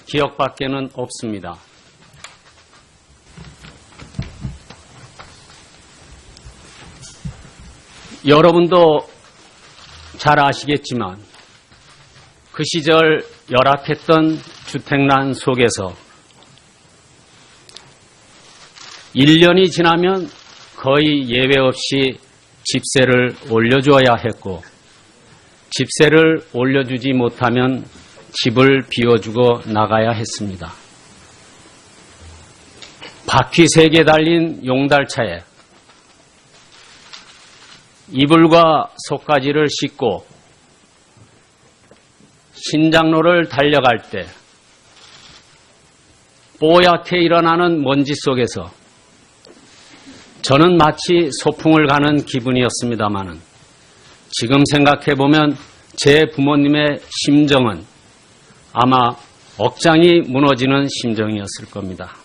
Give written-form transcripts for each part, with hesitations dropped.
기억밖에는 없습니다. 여러분도 잘 아시겠지만 그 시절 열악했던 주택난 속에서 1년이 지나면 거의 예외 없이 집세를 올려줘야 했고, 집세를 올려주지 못하면 집을 비워주고 나가야 했습니다. 바퀴 3개 달린 용달차에 이불과 속가지를 싣고 신장로를 달려갈 때 뽀얗게 일어나는 먼지 속에서 저는 마치 소풍을 가는 기분이었습니다마는 지금 생각해보면 제 부모님의 심정은 아마 억장이 무너지는 심정이었을 겁니다.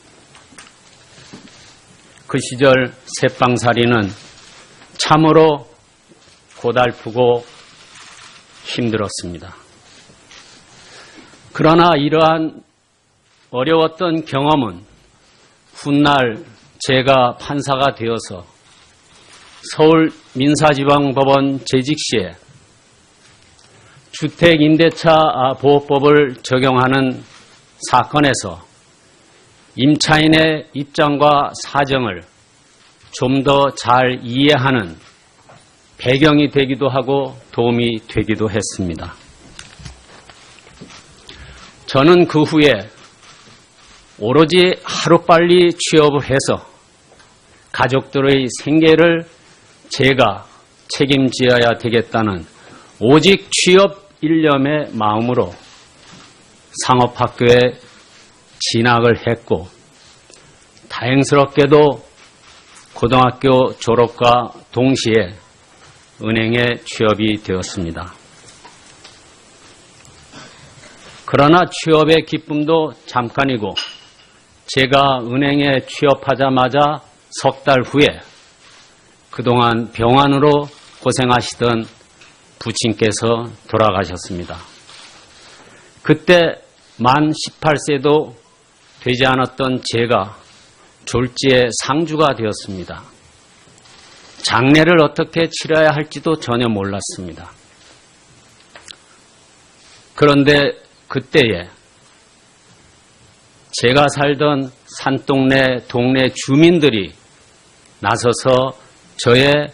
그 시절 새빵살이는 참으로 고달프고 힘들었습니다. 그러나 이러한 어려웠던 경험은 훗날 제가 판사가 되어서 서울 민사지방법원 재직 시에 주택임대차 보호법을 적용하는 사건에서 임차인의 입장과 사정을 좀 더 잘 이해하는 배경이 되기도 하고 도움이 되기도 했습니다. 저는 그 후에 오로지 하루빨리 취업을 해서 가족들의 생계를 제가 책임지어야 되겠다는 오직 취업 일념의 마음으로 상업학교에 진학을 했고, 다행스럽게도 고등학교 졸업과 동시에 은행에 취업이 되었습니다. 그러나 취업의 기쁨도 잠깐이고, 제가 은행에 취업하자마자 석 달 후에 그동안 병환으로 고생하시던 부친께서 돌아가셨습니다. 그때 만 18세도 되지 않았던 제가 졸지에 상주가 되었습니다. 장례를 어떻게 치러야 할지도 전혀 몰랐습니다. 그런데 그때에 제가 살던 산동네 동네 주민들이 나서서 저의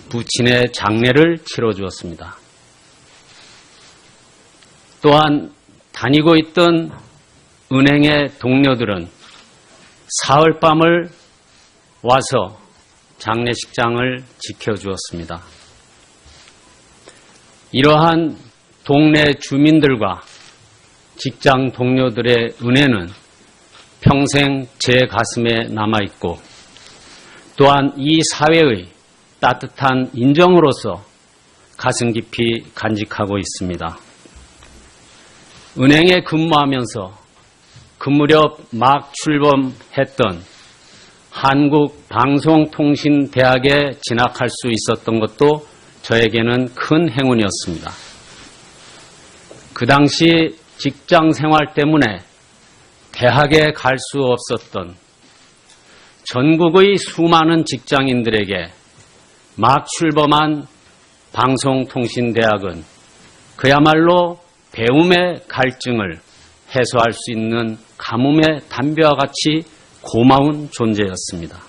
부친의 장례를 치러주었습니다. 또한 다니고 있던 은행의 동료들은 사흘밤을 와서 장례식장을 지켜주었습니다. 이러한 동네 주민들과 직장 동료들의 은혜는 평생 제 가슴에 남아있고, 또한 이 사회의 따뜻한 인정으로서 가슴 깊이 간직하고 있습니다. 은행에 근무하면서 그 무렵 막 출범했던 한국방송통신대학에 진학할 수 있었던 것도 저에게는 큰 행운이었습니다. 그 당시 직장 생활 때문에 대학에 갈 수 없었던 전국의 수많은 직장인들에게 막 출범한 방송통신대학은 그야말로 배움의 갈증을 해소할 수 있는 가뭄의 담배와 같이 고마운 존재였습니다.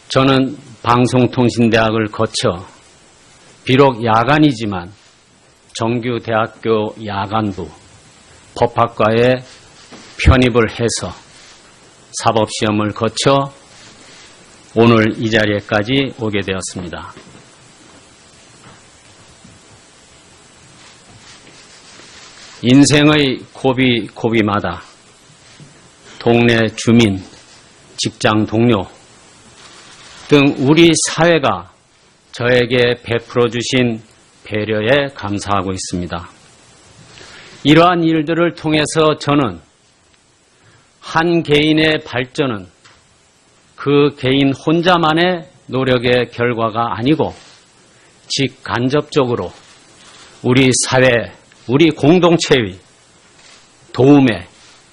저는 방송통신대학을 거쳐 비록 야간이지만 정규대학교 야간부 법학과에 편입을 해서 사법시험을 거쳐 오늘 이 자리에까지 오게 되었습니다. 인생의 고비고비마다 동네 주민, 직장 동료 등 우리 사회가 저에게 베풀어 주신 배려에 감사하고 있습니다. 이러한 일들을 통해서 저는 한 개인의 발전은 그 개인 혼자만의 노력의 결과가 아니고 직간접적으로 우리 사회 우리 공동체의 도움에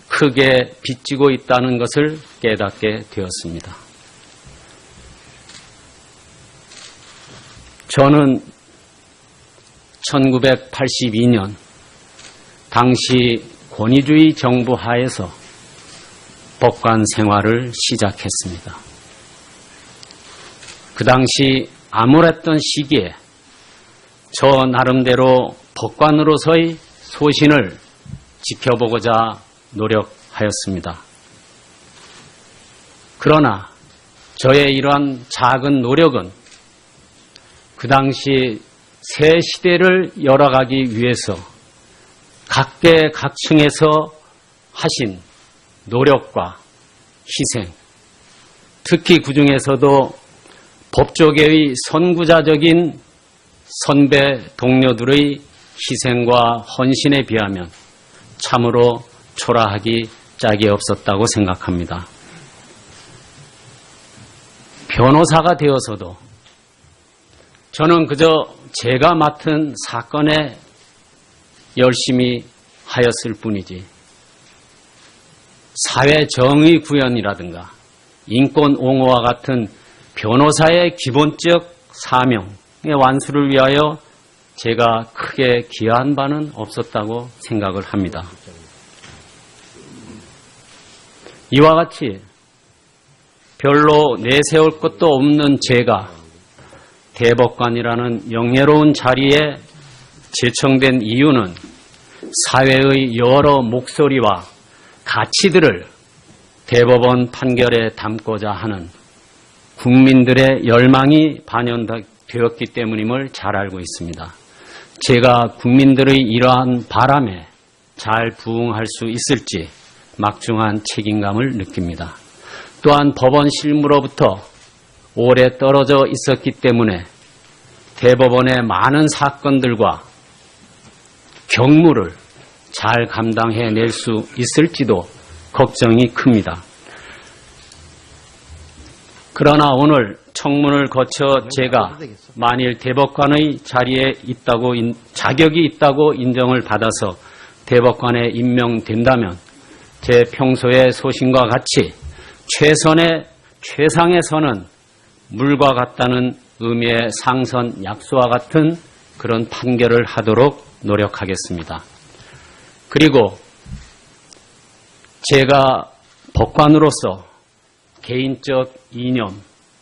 크게 빚지고 있다는 것을 깨닫게 되었습니다. 저는 1982년 당시 권위주의 정부 하에서 법관 생활을 시작했습니다. 그 당시 암울했던 시기에 저 나름대로 법관으로서의 소신을 지켜보고자 노력하였습니다. 그러나 저의 이러한 작은 노력은 그 당시 새 시대를 열어가기 위해서 각계각층에서 하신 노력과 희생, 특히 그 중에서도 법조계의 선구자적인 선배 동료들의 희생과 헌신에 비하면 참으로 초라하기 짝이 없었다고 생각합니다. 변호사가 되어서도 저는 그저 제가 맡은 사건에 열심히 하였을 뿐이지 사회 정의 구현이라든가 인권 옹호와 같은 변호사의 기본적 사명의 완수를 위하여 제가 크게 기여한 바는 없었다고 생각을 합니다. 이와 같이 별로 내세울 것도 없는 제가 대법관이라는 영예로운 자리에 제청된 이유는 사회의 여러 목소리와 가치들을 대법원 판결에 담고자 하는 국민들의 열망이 반영되었기 때문임을 잘 알고 있습니다. 제가 국민들의 이러한 바람에 잘 부응할 수 있을지 막중한 책임감을 느낍니다. 또한 법원 실무로부터 오래 떨어져 있었기 때문에 대법원의 많은 사건들과 경무를 잘 감당해낼 수 있을지도 걱정이 큽니다. 그러나 오늘 청문을 거쳐 제가 만일 대법관의 자리에 자격이 있다고 인정을 받아서 대법관에 임명된다면 제 평소의 소신과 같이 최상에 서는 물과 같다는 의미의 상선 약수와 같은 그런 판결을 하도록 노력하겠습니다. 그리고 제가 법관으로서 개인적 이념,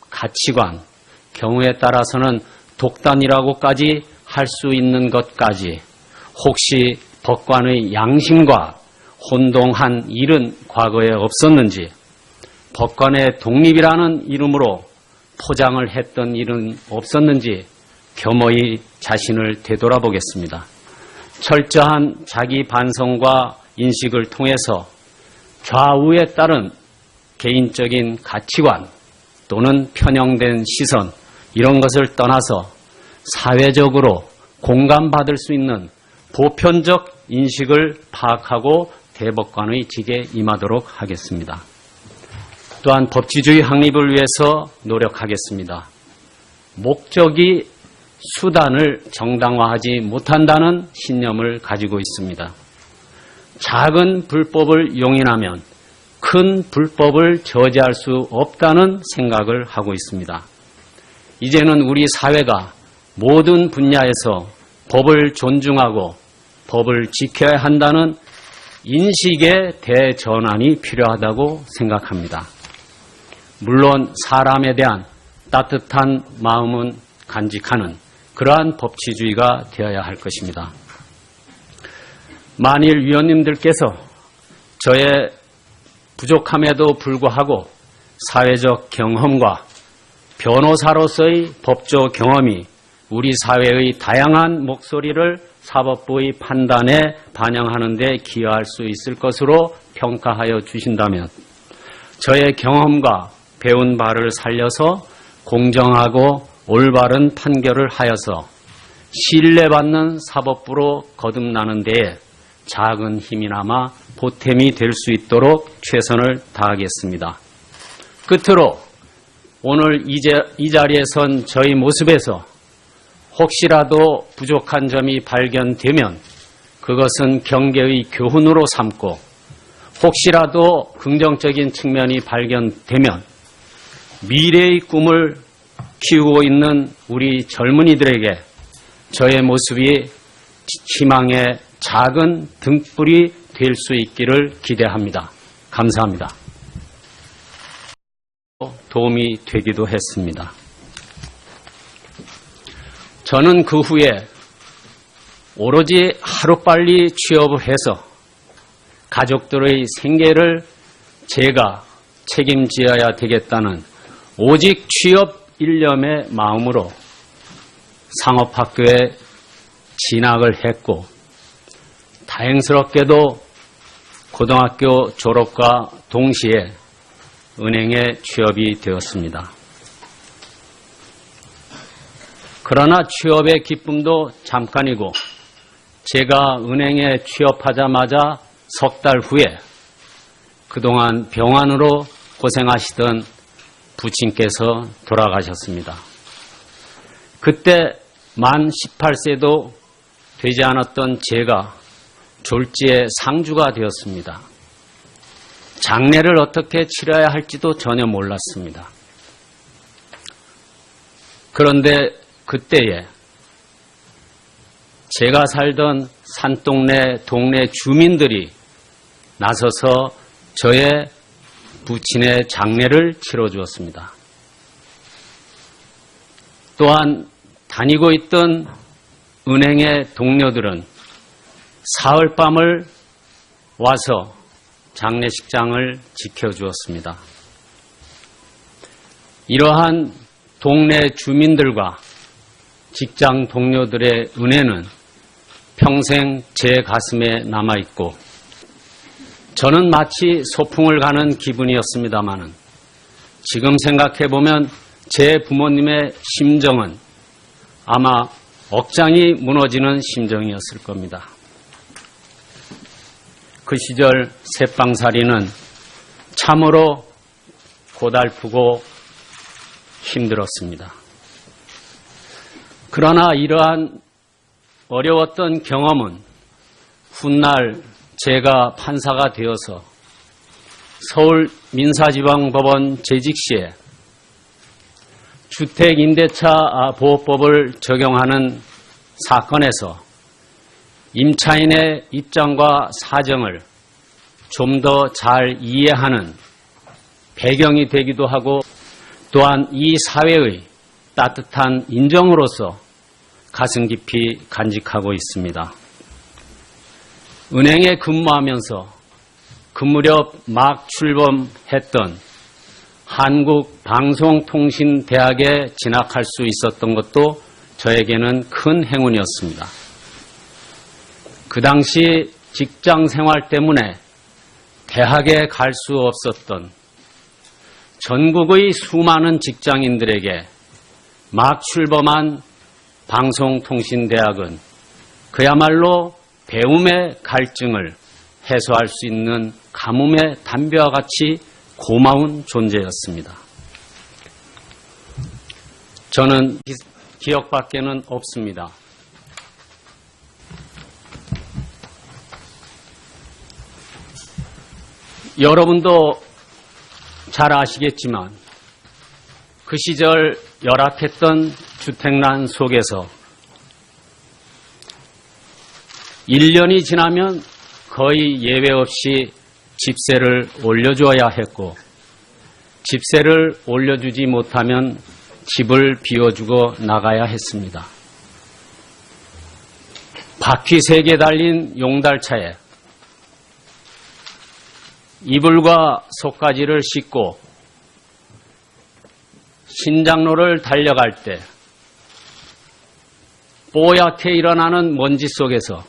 가치관, 경우에 따라서는 독단이라고까지 할 수 있는 것까지 혹시 법관의 양심과 혼동한 일은 과거에 없었는지, 법관의 독립이라는 이름으로 포장을 했던 일은 없었는지 겸허히 자신을 되돌아보겠습니다. 철저한 자기 반성과 인식을 통해서 좌우에 따른 개인적인 가치관 또는 편향된 시선 이런 것을 떠나서 사회적으로 공감받을 수 있는 보편적 인식을 파악하고 대법관의 직에 임하도록 하겠습니다. 또한 법치주의 확립을 위해서 노력하겠습니다. 목적이 수단을 정당화하지 못한다는 신념을 가지고 있습니다. 작은 불법을 용인하면 큰 불법을 저지할 수 없다는 생각을 하고 있습니다. 이제는 우리 사회가 모든 분야에서 법을 존중하고 법을 지켜야 한다는 인식의 대전환이 필요하다고 생각합니다. 물론 사람에 대한 따뜻한 마음은 간직하는 그러한 법치주의가 되어야 할 것입니다. 만일 위원님들께서 저의 부족함에도 불구하고 사회적 경험과 변호사로서의 법조 경험이 우리 사회의 다양한 목소리를 사법부의 판단에 반영하는 데 기여할 수 있을 것으로 평가하여 주신다면 저의 경험과 배운 바를 살려서 공정하고 올바른 판결을 하여서 신뢰받는 사법부로 거듭나는 데에 작은 힘이나마 보탬이 될 수 있도록 최선을 다하겠습니다. 끝으로 오늘 이 자리에 선 저희 모습에서 혹시라도 부족한 점이 발견되면 그것은 경계의 교훈으로 삼고 혹시라도 긍정적인 측면이 발견되면 미래의 꿈을 키우고 있는 우리 젊은이들에게 저의 모습이 희망의 작은 등불이 될 수 있기를 기대합니다. 감사합니다. 도움이 되기도 했습니다. 저는 그 후에 오로지 하루빨리 취업을 해서 가족들의 생계를 제가 책임지어야 되겠다는 오직 취업 일념의 마음으로 상업학교에 진학을 했고 다행스럽게도 고등학교 졸업과 동시에 은행에 취업이 되었습니다. 그러나 취업의 기쁨도 잠깐이고 제가 은행에 취업하자마자 석 달 후에 그동안 병환으로 고생하시던 부친께서 돌아가셨습니다. 그때 만 18세도 되지 않았던 제가 졸지에 상주가 되었습니다. 장례를 어떻게 치러야 할지도 전혀 몰랐습니다. 그런데 그때에 제가 살던 산동네 동네 주민들이 나서서 저의 부친의 장례를 치러주었습니다. 또한 다니고 있던 은행의 동료들은 사흘밤을 와서 장례식장을 지켜주었습니다. 이러한 동네 주민들과 직장 동료들의 은혜는 평생 제 가슴에 남아있고 저는 마치 소풍을 가는 기분이었습니다마는 지금 생각해보면 제 부모님의 심정은 아마 억장이 무너지는 심정이었을 겁니다. 그 시절 새빵살이는 참으로 고달프고 힘들었습니다. 그러나 이러한 어려웠던 경험은 훗날 제가 판사가 되어서 서울 민사지방법원 재직 시에 주택임대차 보호법을 적용하는 사건에서 임차인의 입장과 사정을 좀 더 잘 이해하는 배경이 되기도 하고 또한 이 사회의 따뜻한 인정으로서 가슴 깊이 간직하고 있습니다. 은행에 근무하면서 그 무렵 막 출범했던 한국방송통신대학에 진학할 수 있었던 것도 저에게는 큰 행운이었습니다. 그 당시 직장 생활 때문에 대학에 갈 수 없었던 전국의 수많은 직장인들에게 막 출범한 방송통신대학은 그야말로 배움의 갈증을 해소할 수 있는 가뭄의 담배와 같이 고마운 존재였습니다. 저는 기억밖에는 없습니다. 여러분도 잘 아시겠지만 그 시절 열악했던 주택난 속에서 1년이 지나면 거의 예외 없이 집세를 올려줘야 했고 집세를 올려주지 못하면 집을 비워주고 나가야 했습니다. 바퀴 3개 달린 용달차에 이불과 속가지를 싣고 신장로를 달려갈 때 뽀얗게 일어나는 먼지 속에서